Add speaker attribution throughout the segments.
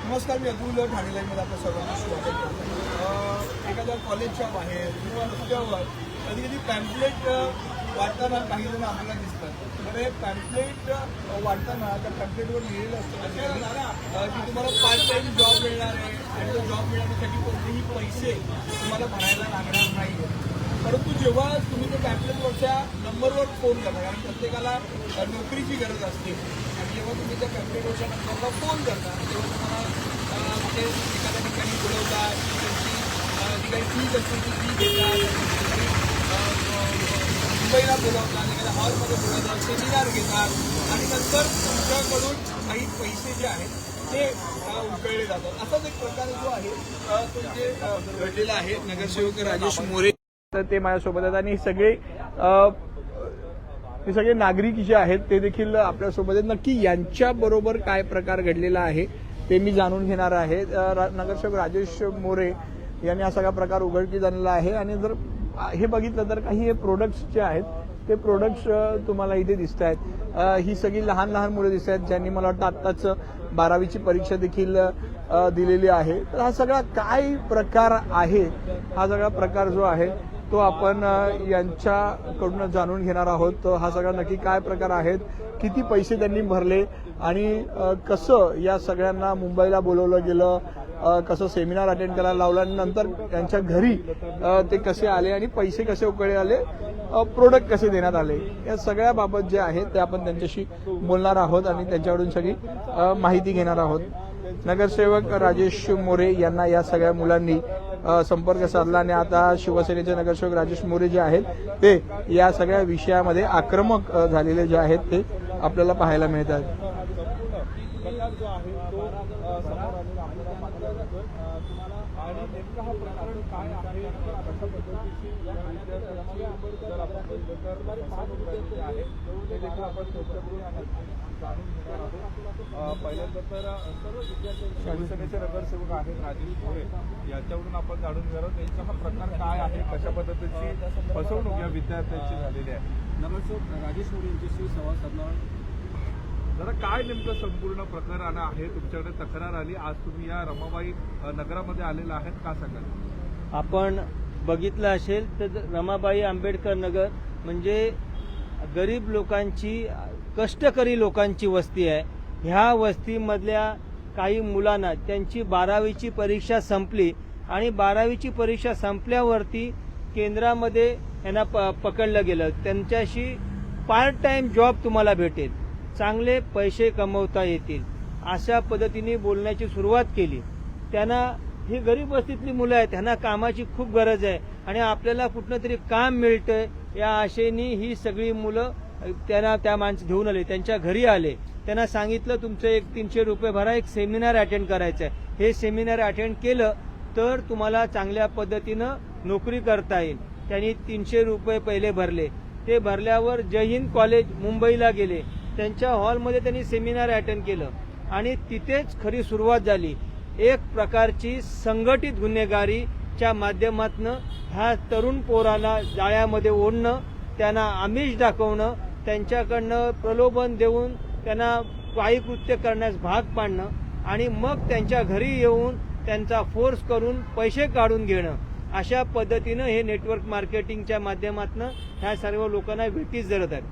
Speaker 1: नमस्कार, मी अतुल ठाणे लाईव्हमध्ये आपलं सर्वांचं स्वागत करतो. एखाद्या कॉलेजच्या बाहेर किंवा रस्त्यावर कधी कधी पॅम्पलेट वाटताना काही जण आपल्याला दिसतात. तर हे पॅम्पलेट वाटताना त्या पॅम्पलेटवर लिहिलेलं असतं की तुम्हाला पार्ट टाईम जॉब मिळणार आहे आणि तो जॉब मिळवण्यासाठी कोणतेही पैसे तुम्हाला भरायला लागणार नाही. परंतु जेव्हा तुम्ही त्या पॅम्पलेटवरच्या नंबरवर फोन करता, कारण प्रत्येकाला नोकरीची गरज असते, आणि जेव्हा तुम्ही त्या पॅम्पलेटवरच्या नंबरला फोन करता तेव्हा तुम्हाला म्हणजे एखाद्या ठिकाणी बोलवतात, जी काही फीज असते ती फी घेतात, मुंबईला बोलवतात, एखाद्या हॉलमध्ये बोलवतात, सेमिनार घेतात आणि नंतर तुमच्याकडून काही पैसे जे आहेत ते उकळले जातात. असाच एक प्रकार जो आहे तो जे घडलेला आहे. नगरसेवक राजेश मोरे तर ते माझ्यासोबत आहेत आणि हे सगळे नागरिक जे आहेत ते देखील आपल्यासोबत आहेत. नक्की यांच्याबरोबर काय प्रकार घडलेला आहे ते मी जाणून घेणार आहे. नगरसेवक राजेश मोरे यांनी हा सगळा प्रकार उघडकीस आणलेला आहे आणि जर हे बघितलं तर काही हे प्रोडक्ट्स जे आहेत ते प्रोडक्ट्स तुम्हाला इथे दिसत आहेत. ही सगळी लहान लहान मुलं दिसत आहेत ज्यांनी मला वाटतं आत्ताच 12वीची परीक्षा देखील दिलेली आहे. तर हा सगळा काय प्रकार आहे, हा सगळा प्रकार जो आहे तो आपण यांच्याकडून जाणून घेणार आहोत. हा सगळा नक्की काय प्रकार आहेत, किती पैसे त्यांनी भरले आणि कसं या सगळ्यांना मुंबईला बोलवलं गेलं, कसं सेमिनार अटेंड करायला लावलं आणि नंतर त्यांच्या घरी ते कसे आले आणि पैसे कसे उकळले आले, प्रोडक्ट कसे देण्यात आले, या सगळ्या बाबत जे आहे ते आपण त्यांच्याशी बोलणार आहोत आणि त्यांच्याकडून सगळी माहिती घेणार आहोत. नगरसेवक राजेश मोरे यांना या सगळ्या मुलांनी संपर्क साधला आणि आता शिवसेनेचे नगरसेवक राजेश मोरे जे आहेत ते या सगळ्या विषयामध्ये आक्रमक झालेले जे आहेत ते आपल्याला पाहायला मिळतात.
Speaker 2: पहिल्यांदा तर सर्व शिवसेनेचे नगरसेवक आहेत राजेश मोरे यांच्याकडून आपण जाणून घेणार आहोत यांचा हा प्रकार काय आहे, कशा पद्धतीची फसवणूक या विद्यार्थ्यांची झालेली आहे.
Speaker 3: नगरसेवक राजेश मोरे यांच्याशी संवाद साधला.
Speaker 2: जरा काय नेमकं संपूर्ण प्रकरण आहे, तुमच्याकडे तक्रार आली, आज तुम्ही या रमाबाई नगरामध्ये आलेला आहेत, का सांगाल?
Speaker 3: आपण बघितलं असेल तर रमाबाई आंबेडकर नगर म्हणजे गरीब लोकांची, कष्टकरी लोकांची वस्ती आहे. ह्या वस्तीमधल्या काही मुलांना त्यांची 12वीची परीक्षा संपली आणि 12वीची परीक्षा संपल्यावरती केंद्रामध्ये यांना पकडलं गेलं. त्यांच्याशी पार्ट टाइम जॉब तुम्हाला भेटेल, चांगले पैसे कमवता येतील, अशा पद्धतीने बोलण्याची सुरुवात केली. त्यांना ही गरीब वस्तीतली मुलं आहेत, त्यांना कामाची खूप गरज आहे आणि आपल्याला कुठनं तरी काम मिळतंय या आशेने ही सगळी मुलं त्यांना त्या माणसं घेऊन आले, त्यांच्या घरी आले. त्यांना सांगितलं तुमचं 300 रुपये भरा, एक सेमिनार अटेंड करायचं आहे. हे सेमिनार अटेंड केलं तर तुम्हाला चांगल्या पद्धतीनं नोकरी करता येईल. त्यांनी 300 रुपये पहिले भरले. ते भरल्यावर जय हिंद कॉलेज मुंबईला गेले. त्यांच्या हॉलमध्ये त्यांनी सेमिनार अटेंड केलं आणि तिथेच खरी सुरुवात झाली. एक प्रकारची संघटित गुन्हेगारीच्या माध्यमातून ह्या तरुण पोराला जाळ्यामध्ये ओढणं, त्यांना आमिष दाखवणं, त्यांच्याकडनं प्रलोभन देऊन त्यांना वाई कृत्य करण्यास भाग पाडणं आणि मग त्यांच्या घरी येऊन त्यांचा फोर्स करून पैसे काढून घेणं, अशा पद्धतीनं हे नेटवर्क मार्केटिंगच्या माध्यमातून ह्या सर्व लोकांना भेटीस धरत आहेत.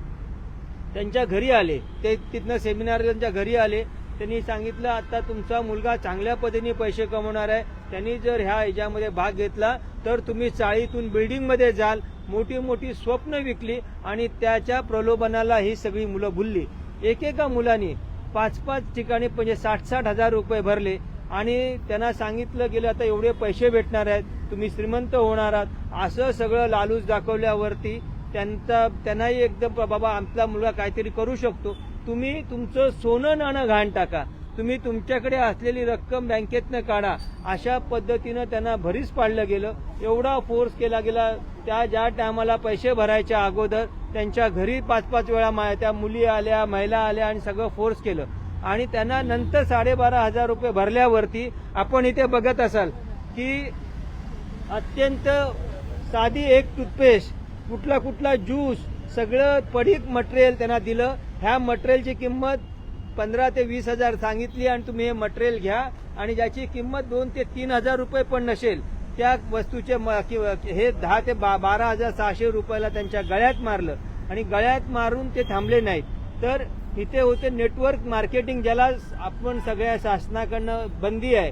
Speaker 3: त्यांच्या घरी आले, ते तिथनं सेमिनार त्यांच्या घरी आले. त्यांनी सांगितलं आता तुमचा मुलगा चांगल्या पद्धतीने पैसे कमवणार आहे, त्यांनी जर ह्या ह्याच्यामध्ये भाग घेतला तर तुम्ही चाळीतून बिल्डिंगमध्ये जाल. मोठी मोठी स्वप्न विकली आणि त्याच्या प्रलोभनाला ही सगळी मुलं भुलली. एकेका मुलांनी 5-5 ठिकाणी म्हणजे 60-60 हजार रुपये भरले आणि त्यांना सांगितलं गेलं आता एवढे पैसे भेटणार आहेत, तुम्ही श्रीमंत होणार आहात, असं सगळं लालूच दाखवल्यावरती त्यांनाही एकदम बाबा आमचा मुलगा काहीतरी करू शकतो, तुम्ही तुमचं सोनं नाणं घाण टाका, तुम्ही तुमच्याकडे असलेली रक्कम बँकेतनं काढा, अशा पद्धतीनं त्यांना भरीस पाडलं गेलं. एवढा फोर्स केला गेला. त्या ज्या टायमाला पैसे भरायच्या अगोदर त्यांच्या घरी 5-5 वेळा त्या मुली आल्या, महिला आल्या आणि सगळं फोर्स केलं आणि त्यांना नंतर 12,500 रुपये भरल्यावरती आपण इथे बघत असाल की अत्यंत साधी एक टूथपेस्ट, कुठला ज्यूस, सगळं पडीक मटेरियल त्यांना दिलं. ह्या मटेरियलची किंमत 15 ते 20,000 सांगितली आणि तुम्ही हे मटेरियल घ्या आणि ज्याची किंमत 2 ते 3,000 रुपये पण नसेल त्या वस्तूचे हे 10 ते 12,600 रुपयाला त्यांच्या गळ्यात मारलं आणि गळ्यात मारून ते थांबले नाहीत. तर इथे होते नेटवर्क मार्केटिंग, ज्याला आपण सगळ्या शासनाकडनं बंदी आहे.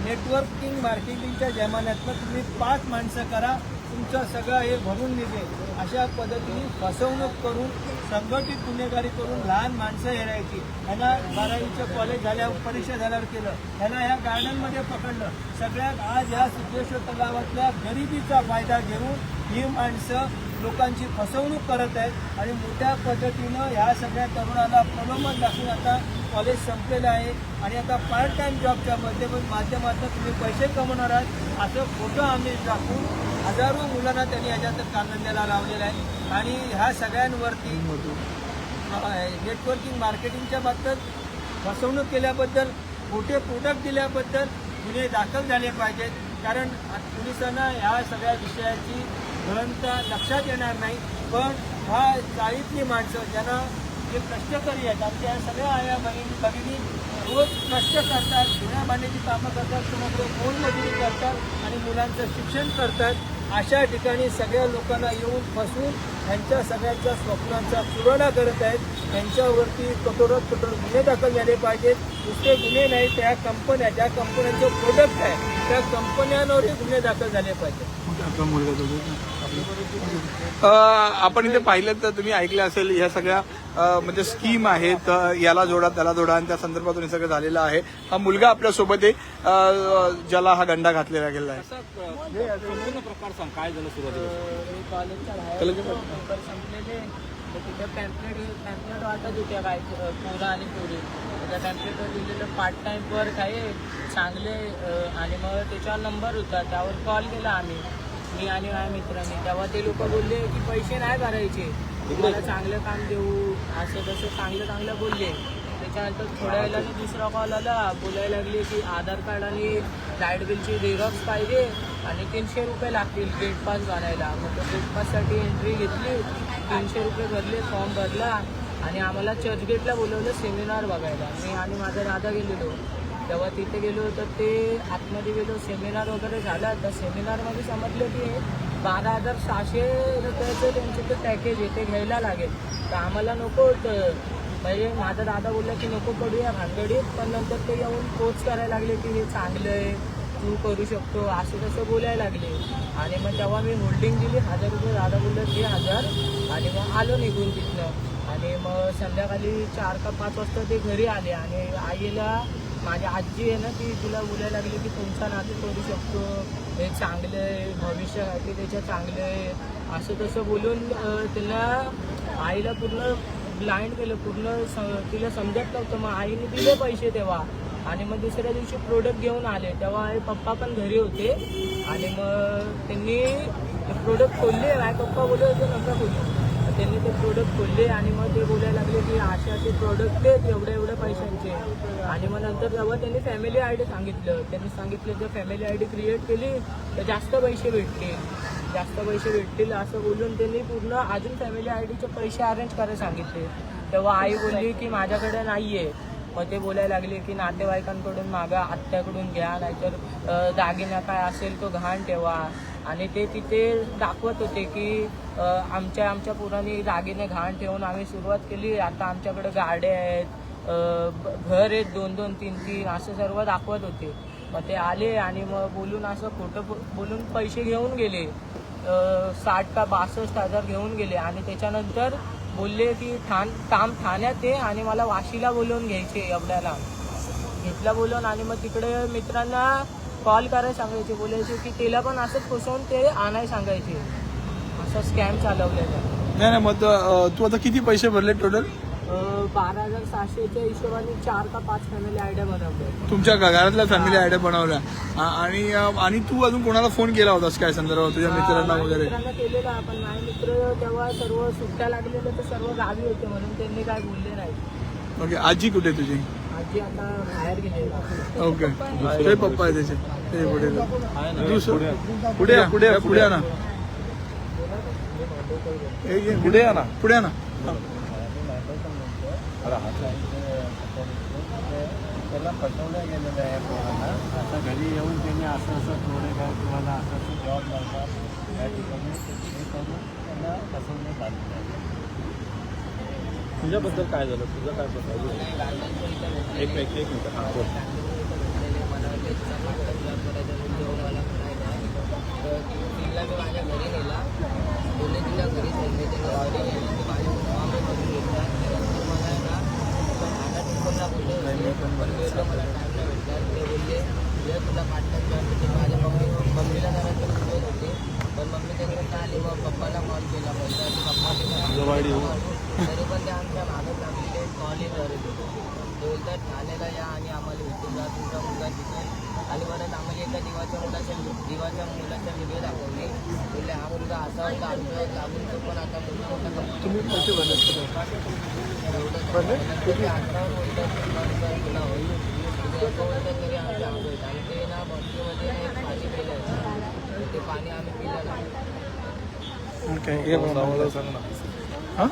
Speaker 3: नेटवर्किंग मार्केटिंगच्या जमान्यातनं तुम्ही 5 माणसं करा, तुमचं सगळं हे भरून निघेल. अशा पद्धतीने फसवणूक करून संघटित गुन्हेगारी करून लहान माणसं हेरायची. त्यांना 12वीचं कॉलेज झाल्यावर परीक्षा झाल्यावर केलं, त्यांना ह्या गार्डनमध्ये पकडलं. सगळ्यात आज ह्या सिद्धेश्वर तलावातल्या गरिबीचा फायदा घेऊन ही माणसं लोकांची फसवणूक करत आहेत आणि मोठ्या पद्धतीनं ह्या सगळ्या तरुणांना प्रलोभन दाखवून आता कॉलेज संपलेलं आहे आणि आता पार्ट टाइम जॉबच्या माध्यमातून तुम्ही पैसे कमवणार आहात असं खोटं आम्ही दाखवून हजारो मुलांना त्यांनी ह्याच्यात कांदण्याला लावलेला आहे. आणि ह्या सगळ्यांवरती नेटवर्किंग मार्केटिंगच्या बाबतीत फसवणूक केल्याबद्दल, खोटे प्रोडक्ट दिल्याबद्दल गुन्हे दाखल झाले पाहिजेत. कारण पोलिसांना ह्या सगळ्या विषयाची गहनता लक्षात येणार नाही. पण ह्या चाळीतली माणसं ज्यांना जे कष्टकरी आहेत, आमच्या सगळ्या आया भगिनी रोज कष्ट करतात, धुण्या भांड्याची कामं करतात, कुणाकडे मोलमजुरी करतात आणि मुलांचं शिक्षण करतात. अशा ठिकाणी सगळ्या लोकांना येऊन फसवून त्यांच्या सगळ्यांच्या स्वप्नांचा चुराडा करत आहेत. त्यांच्यावरती कठोरात कठोर गुन्हे दाखल झाले पाहिजेत. दुसरे गुन्हे नाही, त्या कंपन्या, ज्या कंपन्यांचे प्रोडक्ट आहे त्या कंपन्यांवरही गुन्हे दाखल झाले पाहिजेत.
Speaker 1: आपण इथे पाहिलं तर तुम्ही ऐकलं असेल ह्या सगळ्या म्हणजे स्कीम आहेत, याला जोडा त्याला जोडा आणि त्या संदर्भातून हे सगळं झालेलं आहे. हा मुलगा आपल्यासोबत आहे ज्याला हा गंडा घातलेला गेला आहे.
Speaker 2: संपूर्ण प्रकार सांग, काय झालं सुरुवातीला?
Speaker 4: कॉलेजच्या बाहेर पेपर संपलेले तर तिथे पॅम्पलेट वाटत होत्या काय पोरं आणि पोरी. त्या पॅम्पलेटवर दिलेलं पार्ट टाईम वर्क आहे चांगले आणि मग त्याच्यावर नंबर होता, त्यावर कॉल केला आम्ही, मी आणि माझ्या मित्रांनी. तेव्हा ते लोक बोलले की पैसे नाही भरायचे, तुम्हाला चांगलं काम देऊ, असं तसं चांगलं बोलले. त्याच्यानंतर थोड्या वेळाने दुसरा कॉल आला, बोलायला लागले की आधार कार्ड आणि लाईट बिलची झेरॉक्स पाहिजे आणि 300 रुपये लागतील गेट पास बनायला. मग गेट पाससाठी एंट्री घेतली, 300 रुपये भरले, फॉर्म भरला आणि आम्हाला चर्चगेटला बोलवलं सेमिनार बघायला. मी आणि माझा दादा गेलेलो. तेव्हा तिथे गेलो तर ते आतमध्ये गेलो, सेमिनार वगैरे झाला. तर सेमिनारमध्ये समजलं की 12,600 रुपयाचं त्यांचं ते पॅकेज आहे, ते घ्यायला लागेल. तर आम्हाला नको होतं, म्हणजे माझा दादा बोलला की नको पडूया भानगडीत. पण नंतर ते येऊन कोच करायला लागले की हे चांगलं आहे, तू करू शकतो, असं तसं बोलायला लागले. आणि मग तेव्हा मी होल्डिंग दिली 1,000 रुपये. दादा बोललं 1000 आणि मग आलो निघून तिथनं. आणि मग संध्याकाळी 4 का 5 वाजता ते घरी आले आणि आईला माझी आजी आहे ना, ती तिला बोलायला लागली की तुमचा नातू करू शकतो, हे चांगलं आहे, भविष्यासाठी त्याच्या चांगलं आहे, असं तसं बोलून तिला आईला पूर्ण ब्लाइंड केलं, पूर्ण तिला समजत नव्हतं. मग आईने दिले पैसे तेव्हा. आणि मग दुसऱ्या दिवशी प्रोडक्ट घेऊन आले, तेव्हा आई पप्पा पण घरी होते. आणि मग त्यांनी प्रोडक्ट खोलले, माझे पप्पा बोलले होते नका खोलू. त्यांनी ते प्रोडक्ट खोलले आणि मग ते बोलायला लागले की असे प्रोडक्ट आहेत एवढ्या पैशांचे. आणि मग नंतर जेव्हा त्यांनी फॅमिली आय डी सांगितलं, त्यांनी सांगितलं जर फॅमिली आय डी क्रिएट केली तर जास्त पैसे भेटतील असं बोलून त्यांनी पूर्ण अजून फॅमिली आय डीचे पैसे अरेंज करायला सांगितले. तेव्हा आई बोलली की माझ्याकडे नाही आहे. मग ते बोलायला लागले की नातेवाईकांकडून मागा, आत्याकडून घ्या, नाहीतर दागिना काय असेल तो घाण ठेवा. आणि ते तिथे दाखवत होते की आमच्या पुराणी दागिने घाण ठेवून आम्ही सुरुवात केली, आता आमच्याकडे गाड्या आहेत, घर आहेत 2-2, 3-3 असं सर्व दाखवत होते. मग ते आले आणि मग बोलून असं खोटं बोलून पैसे घेऊन गेले, 60 का 62,000 घेऊन गेले. आणि त्याच्यानंतर बोलले की काम ठाण्यात आहे आणि मला वाशीला बोलवून घ्यायचे, एवढ्याला घेतला बोलवून. आणि मग तिकडे मित्रांना कॉल करायला सांगायचे, बोलायचे की त्याला पण असंच फसवून ते आणायला सांगायचे. असं स्कॅम चालवलेला.
Speaker 1: नाही मग तू आता किती पैसे भरले टोटल?
Speaker 4: 12,600च्या हिशोबाने 4 का 5 फॅमिली आयडिया बनवल्या.
Speaker 1: तुमच्या घरातल्या फॅमिली आयडिया बनवल्या. आणि तू अजून कोणाला फोन केला होतास काय संदर्भात, तुझ्या मित्रांना वगैरे?
Speaker 4: मित्रांना केलेला, पण माझे मित्र तेव्हा सर्व सुट्ट्या लागलेल्या तर सर्व गावी होते म्हणून त्यांनी काय बोलले नाही.
Speaker 1: ओके. आजी कुठे तुझी?
Speaker 4: आजी आता बाहेर गेलेला.
Speaker 1: ओके. ते पप्पा आहे त्याचे, ते पुढे पुढे ना, पुढे ना.
Speaker 5: मुलाला फसवलं गेलेलं आहे पोरांना. असं घरी येऊन त्यांनी असं थोडे काय तुम्हाला असं जॉब लावतात या ठिकाणी हे करून त्यांना फसवण्यात आलेलं आहे.
Speaker 2: तुझ्याबद्दल काय झालं? तुझं काय बघायचं? एक मिनिट हां बोल.
Speaker 4: तिला मी माझ्या घरी नेला, बोलले तिला घरी नेले, त्याला घरी नेले, ते माझ्या मम्मी करून घेतला. त्यानंतर मला आहे ना आता टिफोनला बोलले पण गेलो, मला टाईम नाही भेटला. ते बोलले तुला पार्टनर जॉब भेटेल. माझ्या मम्मीला जरा तर बोलत होते, पण मम्मी त्याच्याकडे आली. मग पप्पाला कॉल केला, पप्पा तरी पण ते आमच्या मागं लागलेले कॉलही करत होते. ते बोलतात ठाण्याला या आणि आम्हाला भेटून जा, तुमचा मुलगा तिथे. आणि परत आम्हाला एका दिवाच्या मुलाच्या व्हिडिओ दाखवले. बोलले हा मुलगा असा होता, आमच्यावर लागून तो पण आता
Speaker 1: तुम्ही पैसे भरले
Speaker 4: ते 18 बोलतात तुला होईल, बोलतात तरी आमच्या आवडत. आणि ते ना बॉटलीमध्ये पाणी पिलं, ते पाणी आम्ही पिलं नाही.
Speaker 2: लावायला सांग ना.
Speaker 1: हां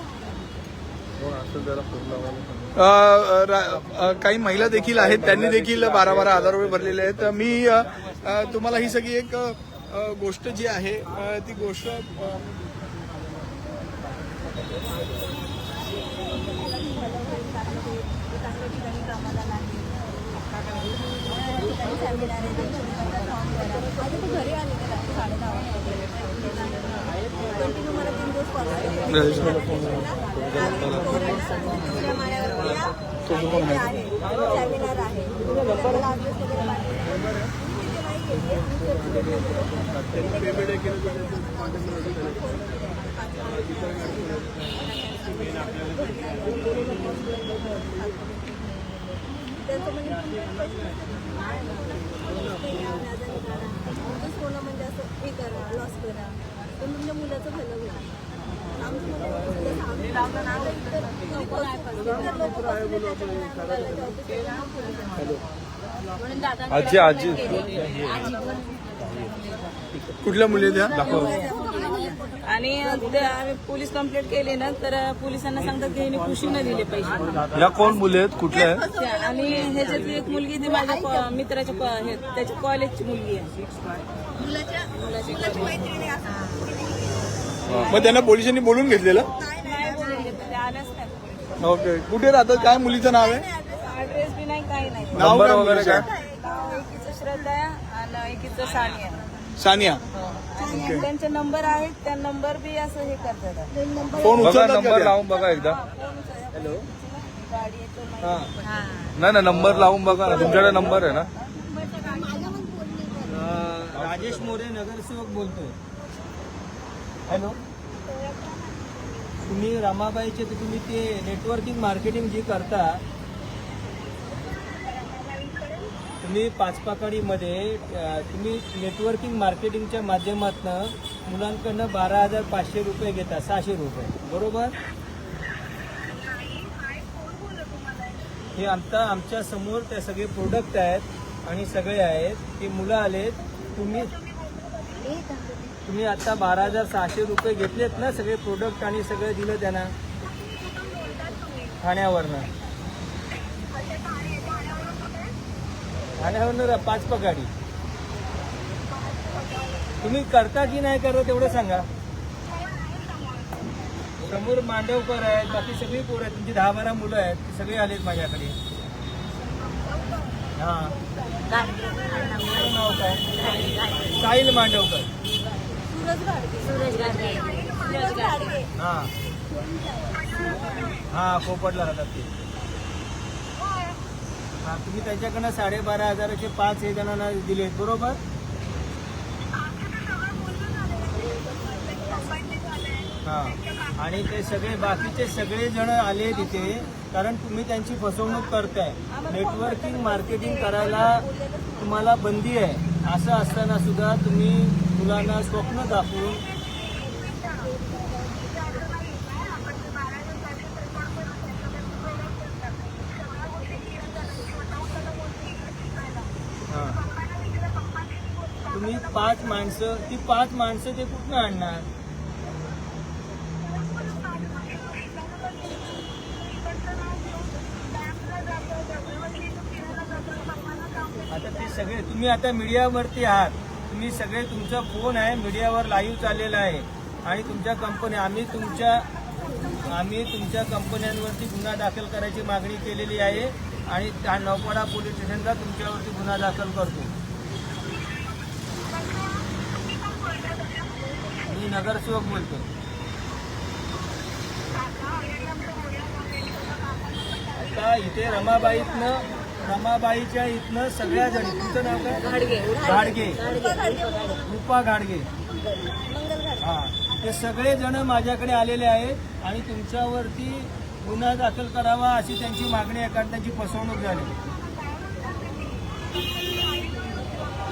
Speaker 2: असं जरा फोन लावायला सांग.
Speaker 1: काही महिला देखील आहेत, त्यांनी देखील 12,000 रुपये भरलेले आहेत. मी तुम्हाला ही सगळी एक गोष्ट जी आहे ती गोष्ट
Speaker 6: घरी आले कंटिन्यू मला 3 दिवस कॉल सेमिनार आहे. त्यांचं म्हणजे सोनं म्हणजे असं हे करा, लॉस करा, पण तुमच्या मुलाचं भलं होईल. आमचं
Speaker 2: आजी आजी
Speaker 1: कुठल्या मुली त्या
Speaker 7: आणि आम्ही पोलीस कंप्लेंट केली ना, तर पोलिसांना सांगतात की यांनी खुशीनं दिले पैसे.
Speaker 2: या कोण मुली आहेत? कुठल्या आहेत?
Speaker 7: आणि ह्याच्यातली एक मुलगी ती माझ्या मित्राच्या त्याच्या कॉलेजची मुलगी आहे.
Speaker 1: मग त्यांना पोलिसांनी बोलून घेतलेलं?
Speaker 7: नाही बोलून घेतलं, ते आल्याच नाही.
Speaker 1: ओके. कुठे राहतात? काय मुलीचं नाव आहे?
Speaker 7: ऍड्रेस बी नाही, काही नाही.
Speaker 1: नाव
Speaker 2: नंबर
Speaker 1: काय
Speaker 2: वगैरे
Speaker 1: मुलीचं?
Speaker 2: काय?
Speaker 7: एकीचं श्रद्धा आणि एकीचं सानिया.
Speaker 1: सानिया.
Speaker 7: आणि त्यांचे नंबर आहेत, त्या नंबर बी असं हे करतात.
Speaker 1: फोन
Speaker 2: बघा,
Speaker 1: उचलतात का
Speaker 2: नंबर
Speaker 1: त्या?
Speaker 2: लावून बघा एकदा.
Speaker 7: गाडी येतो
Speaker 1: हां.
Speaker 2: नाही नंबर लावून बघा ना. तुमच्याकडे नंबर आहे ना?
Speaker 3: राजेश मोरे नगरसेवक बोलतोय. हॅलो, तुम्ही रमाबाईचे तर तुम्ही ते नेटवर्किंग मार्केटिंग जी करता, तुम्ही पाचपाकडीमध्ये तुम्ही नेटवर्किंग मार्केटिंगच्या माध्यमातून मुलांकडनं 12,500 रुपये घेता, 600 रुपये, बरोबर? हे आमच्या समोर ते सगळे प्रोडक्ट आहेत आणि सगळे आहेत. ते मुलं आलेत. तुम्ही आता 12,600 रुपये घेतलेत ना, सगळे प्रोडक्ट आणि सगळं दिलं त्यांना ठाण्यावरनं. ठाण्यावरनं पाचपकाडी. तुम्ही करता की नाही करत तेवढं सांगा. समोर मांडवकर आहेत, बाकी सगळी पोरं आहेत, तुमची 10-12 मुलं आहेत, ते सगळे आलेत माझ्याकडे. हां, नाव काय? साहिल मांडवकर. हां हां, पोपटला राहतात ते. हां, तुम्ही त्यांच्याकडनं 12,500चे 5 हे जणांना दिलेत, बरोबर? हां, आणि ते सगळे बाकीचे सगळे जण आले तिथे, कारण तुम्ही त्यांची फसवणूक करताय. नेटवर्किंग मार्केटिंग करायला तुम्हाला बंदी आहे. असं असताना सुद्धा तुम्ही मुलांना स्वप्न दाखवून तुम्ही 5 माणसं, ती 5 माणसं ते कुठनं आणणार? आता ते सगळे तुम्ही आता मीडियावरती आहात, तुम्ही सगळे तुमचा फोन आहे मीडियावर लाईव्ह चाललेला आहे आणि तुमच्या कंपनी आम्ही तुमच्या कंपन्यांवरती गुन्हा दाखल करायची मागणी केलेली आहे आणि त्या नौपाडा पोलीस स्टेशनला तुमच्यावरती गुन्हा दाखल करतो. मी नगरसेवक बोलतो. आता इथे रमाबाईच्या इथनं सगळ्या जणी, तुमचं नाव काय? घाडगे, रूपा घाडगे, हा, ते सगळे जण माझ्याकडे आलेले आहेत आणि तुमच्यावरती गुन्हा दाखल करावा अशी त्यांची मागणी आहे कारण त्यांची फसवणूक झाली.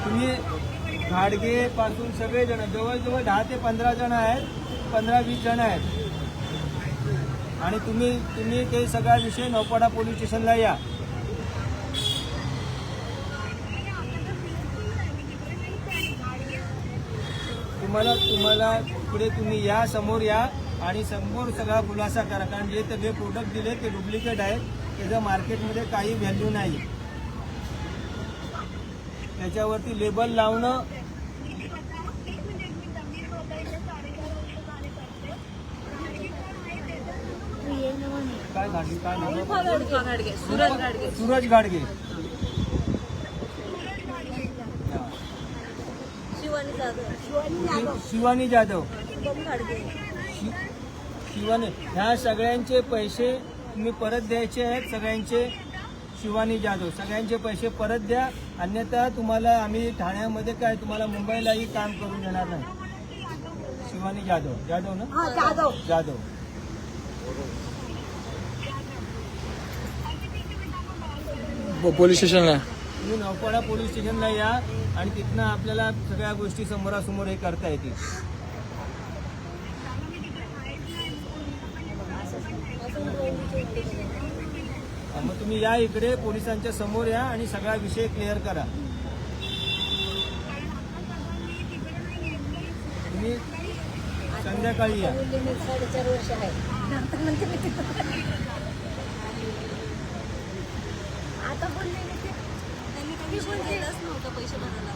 Speaker 3: तुम्ही घाडगे पासून सगळे जण जवळजवळ 10 ते 15 जण आहेत, 15-20 जण आहेत आणि तुम्ही ते सगळा विषय नौपाडा पोलीस स्टेशनला या. तुम्हाला पुढे तुम्ही या, समोर या आणि समोर सगळा खुलासा करा कारण जे सगळे प्रोडक्ट दिले ते डुप्लिकेट आहेत, त्याचं मार्केटमध्ये काही व्हॅल्यू नाही. त्याच्यावरती लेबल लावणं काय घाडगे, काय नाव? सूरज घाडगे. शिवानी जाधव. शिवानी, ह्या सगळ्यांचे पैसे तुम्ही परत द्यायचे आहेत सगळ्यांचे. शिवानी जाधव, सगळ्यांचे पैसे परत द्या, अन्यथा तुम्हाला आम्ही ठाण्यामध्ये काय तुम्हाला मुंबईलाही काम करून देणार नाही. शिवानी जाधव ना? जाधव.
Speaker 1: पोलीस स्टेशनला
Speaker 3: तुम्ही नौपाडा पोलीस स्टेशनला या आणि तिथनं आपल्याला सगळ्या गोष्टी समोरासमोर हे करता येतील. मग तुम्ही या इकडे पोलिसांच्या समोर या आणि सगळा विषय क्लिअर करा. तुम्ही संध्याकाळी या.
Speaker 6: 4.5 वर्ष आहे आता बोलले त्यांनी कमिशन दिलंच नव्हतं पैसे भरायला.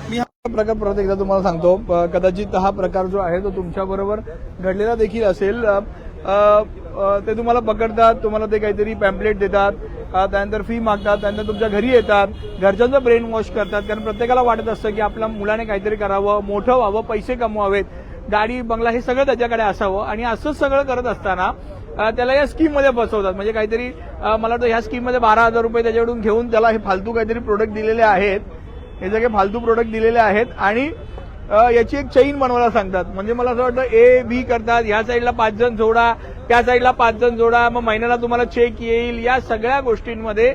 Speaker 1: मी हा प्रकार परत एकदा तुम्हाला सांगतो. कदाचित हा प्रकार जो आहे तो तुमच्या बरोबर घडलेला देखील असेल. ते तुम्हाला पकडतात, तुम्हाला ते काहीतरी पॅम्पलेट देतात, त्यानंतर फी मागतात, त्यानंतर तुमच्या घरी येतात, घरच्यांचं ब्रेन वॉश करतात. कारण प्रत्येकाला वाटत असतं की आपल्या मुलाने काहीतरी करावं, मोठं व्हावं, पैसे कमवावेत, गाडी बंगला हे सगळं त्याच्याकडे असावं आणि असंच सगळं करत असताना त्याला या स्कीममध्ये फसवतात. म्हणजे काहीतरी मला वाटतं ह्या स्कीममध्ये 12,000 रुपये त्याच्याकडून घेऊन त्याला हे फालतू काहीतरी प्रोडक्ट दिलेले आहेत, हे सगळे फालतू प्रोडक्ट दिलेले आहेत आणि याची एक चेन बनवायला सांगतात. म्हणजे मला असं वाटतं A-B करतात, ह्या साईडला 5 जण जोडा, त्या साईडला 5 जण जोडा, मग महिन्याला तुम्हाला चेक येईल. या सगळ्या गोष्टींमध्ये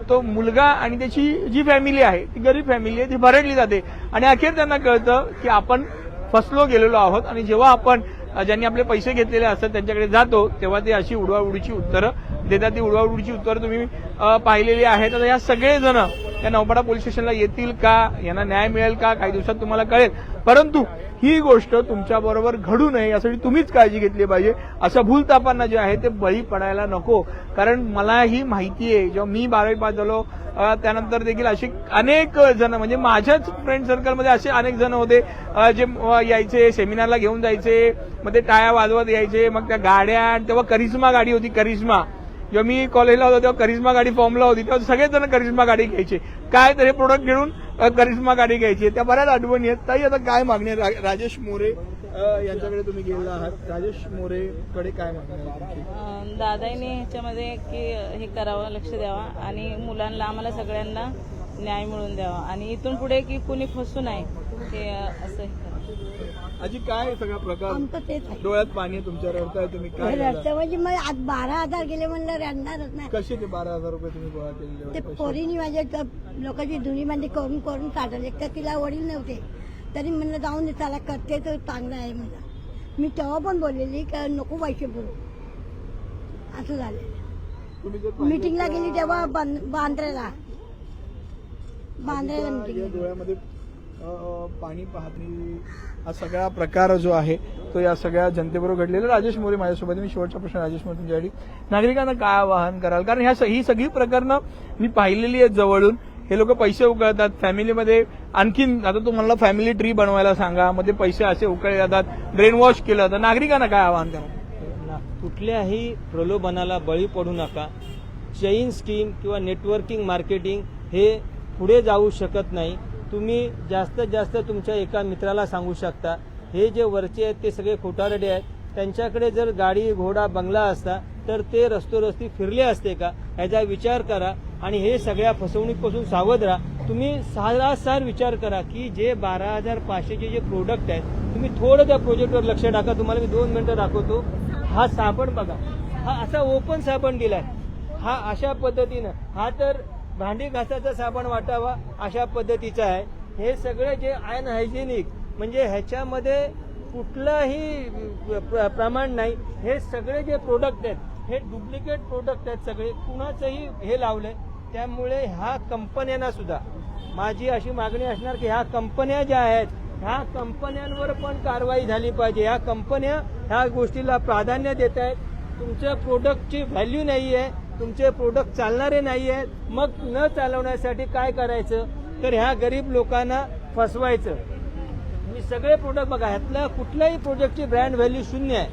Speaker 1: तो मुलगा आणि त्याची जी फॅमिली आहे ती गरीब फॅमिली आहे ती भरडली जाते आणि अखेर त्यांना कळतं की आपण फसलो गेलेलो आहोत. आणि जेव्हा आपण ज्यांनी आपले पैसे घेतलेले असतात त्यांच्याकडे जातो तेव्हा ते अशी उडवाउडीची उत्तरं देतात. ती उडवाउडीची उत्तरं तुम्ही पाहिलेली आहेत. आता या सगळे जण या नौपाडा पोलीस स्टेशनला येतील का, यांना न्याय मिळेल का, काही दिवसात तुम्हाला कळेल. परंतु ही गोष्ट तुमच्याबरोबर घडू नये यासाठी तुम्हीच काळजी घेतली पाहिजे. अशा भूलतापांना जे आहे ते बळी पडायला नको. कारण मलाही माहिती आहे, जेव्हा मी 12वी पास झालो त्यानंतर देखील असे अनेक जण, म्हणजे माझ्याच फ्रेंड सर्कलमध्ये असे अनेक जण होते जे यायचे, सेमिनारला घेऊन जायचे, मग ते टाळ्या वाजवत यायचे. मग त्या गाड्या, तेव्हा करिश्मा गाडी होती, करिश्मा. जेव्हा मी कॉलेजला होतो तेव्हा करिश्मा गाडी फॉर्मला होती, तेव्हा सगळेच जण करिश्मा गाडी घ्यायचे. काय तर हे प्रोडक्ट घेऊन करिश्मा गाडी घ्यायची. त्या बऱ्याच आठवणी आहेत. ताई, आता काय मागणी आहे? राजेश मोरे यांच्याकडे तुम्ही गेलेला आहात, राजेश मोरेकडे काय मागणी आहे तुमची?
Speaker 7: दादाईने ह्याच्यामध्ये की हे करावं, लक्ष द्यावा आणि मुलांना, आम्हाला सगळ्यांना न्याय मिळवून द्यावा आणि इथून पुढे की कुणी फसू नये हे असं हे करा.
Speaker 1: आजी, काय सगळा प्रकार?
Speaker 6: आमचं तेच आहे.
Speaker 1: डोळ्यात पाणी आहे तुमच्या, रडताय तुम्ही, काय झालं?
Speaker 6: रस्ते म्हणजे मग आज 12,000 गेले म्हणलं रडणारच नाही.
Speaker 1: कसे ते 12,000 रुपये तुम्ही गोळा केलेले
Speaker 6: ते
Speaker 1: होते?
Speaker 6: पोरीनी माझ्या लोकांची धुणी मांडी करून करून काढले. एक तर तिला वडील नव्हते, तरी म्हणलं जाऊन दे, त्याला करते तर चांगलं आहे म्हणलं. मी तेव्हा पण बोललेली का नको पैसे बोलू, असं झालं.
Speaker 1: तुम्ही जर
Speaker 6: मीटिंगला गेली तेव्हा बांद्र्याला
Speaker 1: या
Speaker 6: मीटिंग
Speaker 1: डोळ्यामध्ये पाणी पाहणी हा सगळा प्रकार जो आहे तो या सगळ्या जनतेबरोबर घडलेला. राजेश मोरे माझ्यासोबत. मी शेवटचा प्रश्न राजेश मोरे तुमच्यासाठी, नागरिकांना काय आवाहन कराल? कारण ही सगळी प्रकरणं मी पाहिलेली आहेत जवळून. हे लोक पैसे उकळतात फॅमिलीमध्ये. आणखीन आता तू म्हणला फॅमिली ट्री बनवायला सांगा, मध्ये पैसे असे उकळले जातात, ब्रेन वॉश केलं जातं. नागरिकांना काय आवाहन करा?
Speaker 3: कुठल्याही प्रलोभनाला बळी पडू नका. चेन स्कीम किंवा नेटवर्किंग मार्केटिंग हे पुढे जाऊ शकत नाही. तुम्ही जास्तीत जास्त तुमच्या एका मित्राला सांगू शकता. हे जे वरचे आहेत ते सगळे खोटारडे आहेत. त्यांच्याकडे जर गाडी घोडा बंगला असता तर ते रस्तोरस्ती फिरले असते का, ह्याचा विचार करा. आणि हे सगळ्या फसवणुकीपासून सावध राहा. तुम्ही सारासार विचार करा की जे 12,500चे जे प्रोडक्ट आहेत, तुम्ही थोडं त्या प्रोजेक्टवर लक्ष टाका. तुम्हाला मी 2 मिनिटं दाखवतो. हा साबण बघा, हा असा ओपन साबण दिलाय. हा अशा पद्धतीनं, हा तर भांडी घासाचा साबण वाटावा अशा पद्धतीचा आहे. हे सगळे जे अनहायजेनिक, म्हणजे ह्याच्यामध्ये कुठलंही प्रमाण नाही. हे सगळे जे प्रोडक्ट आहेत हे डुप्लिकेट प्रोडक्ट आहेत सगळे. कुणाचंही हे लावलंय. त्यामुळे ह्या कंपन्यांना सुद्धा माझी अशी मागणी असणार की ह्या कंपन्या ज्या आहेत ह्या कंपन्यांवर पण कारवाई झाली पाहिजे. ह्या कंपन्या ह्या गोष्टीला प्राधान्य देत आहेत. तुमच्या प्रोडक्टची व्हॅल्यू नाही आहे, तुमचे प्रोडक्ट चालणारे नाही आहेत. मग न चालवण्यासाठी काय करायचं तर ह्या गरीब लोकांना फसवायचं. मी सगळे प्रोडक्ट बघा, ह्यातल्या कुठल्याही प्रोडक्टची ब्रँड व्हॅल्यू शून्य आहे.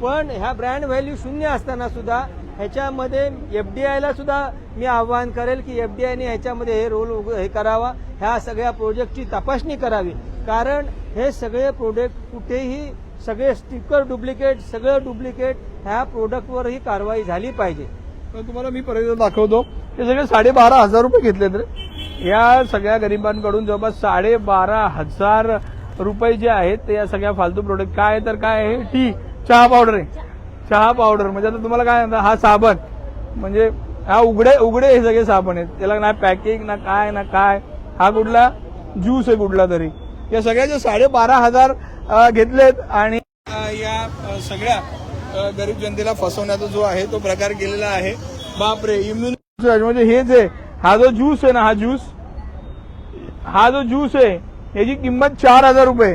Speaker 3: पण ह्या ब्रँड व्हॅल्यू शून्य असताना सुद्धा ह्याच्यामध्ये एफडीआयला सुद्धा मी आवाहन करेल की एफडीआयने ह्याच्यामध्ये हे रोल हे करावा. ह्या सगळ्या प्रोजेक्टची तपासणी करावी. कारण हे सगळे प्रोडक्ट कुठेही सगळे स्टिकर डुप्लिकेट, सगळं डुप्लिकेट. ह्या प्रोडक्टवरही कारवाई झाली पाहिजे.
Speaker 1: तर तुम्हाला मी परत दाखवतो. हे सगळे 12,500 रुपये घेतलेत रे. या सगळ्या गरिबांकडून जवळपास 12,500 रुपये जे आहेत ते या सगळ्या फालतू प्रोडक्ट. काय तर काय आहे? टी, चहा पावडर आहे. चहा पावडर म्हणजे आता तुम्हाला काय म्हणतात, हा साबण म्हणजे हा उघडे हे सगळे साबण आहेत. त्याला ना पॅकिंग ना काय. हा कुठला ज्यूस आहे कुठला तरी. या सगळ्याचे 12,500 घेतलेत आणि या सगळ्या गरीब जनतेला फसवण्याचा जो आहे तो प्रकार केलेला आहे. बापरे, इम्युनिटी म्हणजे हे जे हा जो ज्यूस आहे ना, हा जो ज्यूस आहे याची किंमत 4,000 रुपये.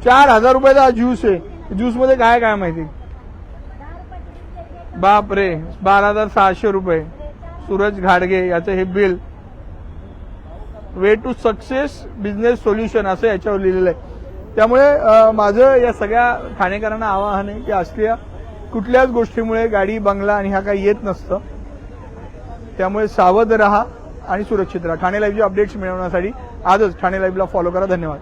Speaker 1: 4,000 रुपयाचा हा ज्यूस आहे. ज्यूस मध्ये काय माहिती. बापरे, 12,600 रुपये. सूरज घाडगे याचं हे bill. Way to success business solution असं याच्यावर लिहिलेलं आहे. त्यामुळे माझं या सगळ्या ठाणेकरांना आवाहन आहे की असल्या कुठल्याच गोष्टीमुळे गाडी बंगला आणि ह्या काही येत नसतं. त्यामुळे सावध राहा आणि सुरक्षित राहा. ठाणे लाईव्हचे अपडेट्स मिळवण्यासाठी आजच ठाणे लाईव्हला फॉलो करा. धन्यवाद.